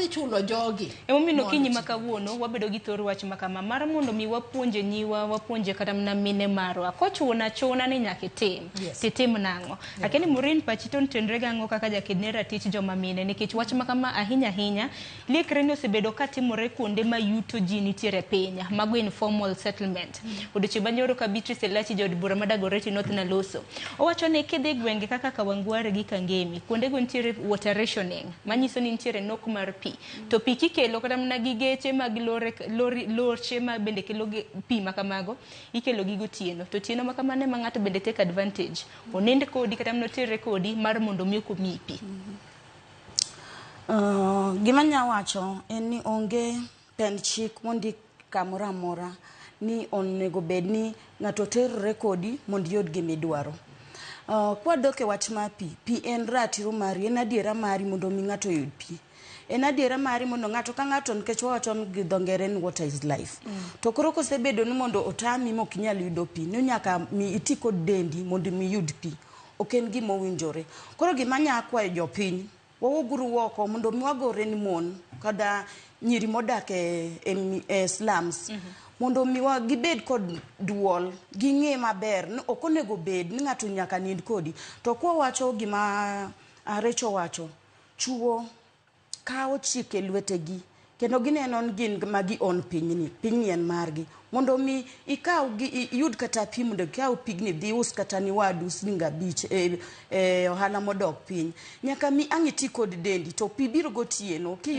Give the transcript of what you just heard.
dhi chulo jogi. Emomino kinyi makawuono wabedo gi thor wach makama mar mondo mi wapuonje nyiwa wapuonje kata mna mine marwa kochuna ni nyaka tim titim nango lakini Maureen Pachiton tendre gango kaka jakednera tich joma mine nikech wach makama ahinya liekre ni osebedo katimore kuonde ma yuto ji nitiere pinya mago informal settlement odoche banjoro ka Beatrice Elachi jod bura madagoreti North Naloso owacho ni kidhi gwenge kaka Kawangware gi Kangemi kuonde go nitiere water rationing manyiso ni nitiere nok mar pi to pi kikelo kata mna gi geche mag lorche ma bende kelo pi makamago ikelo gi gotieno to tieno makamane ma ng'ato bende take advantage onende kodi kata mna tere kodi mar mondo mi okomi pi. Gima nya wacho en ni onge pen chik mondi kamoro amora ni onego bed ni ng'ato terre kodi mondo yod gimidwaro. Kwa doke wach ma pi en ratiro mari, en adiera mari mondo mi ng'ato yud pi. En adiera mari mondo ng'ato ka ng'ato nikech wawacho gi dho ngere ni water is life. To koro kosebedo ni mondo otami mok inyal yudo pi, ni nyaka mi iti kod dendi mondo mi yud pi. Ok en gima owinjore. Koro gima nya kwayo jopiny, wawuoguru oko mondo mi wagore ni mon kada nyiri modak e slums. Mondo mi gibed kod duol ging'e maber ni ok onego bed ni ng'ato nyaka nind kodi. To kwa wacho gima Recho wacho, chuo kawo chike lwetegi kendo gineno ni gin magi on pinyni en margi mondo mi ikaw yud kata pi mondo ikaw pigni dhi us kata ni wadu siling 5 ohala modok piny nyaka mi ang'iti kod dendi to pi biro gotieno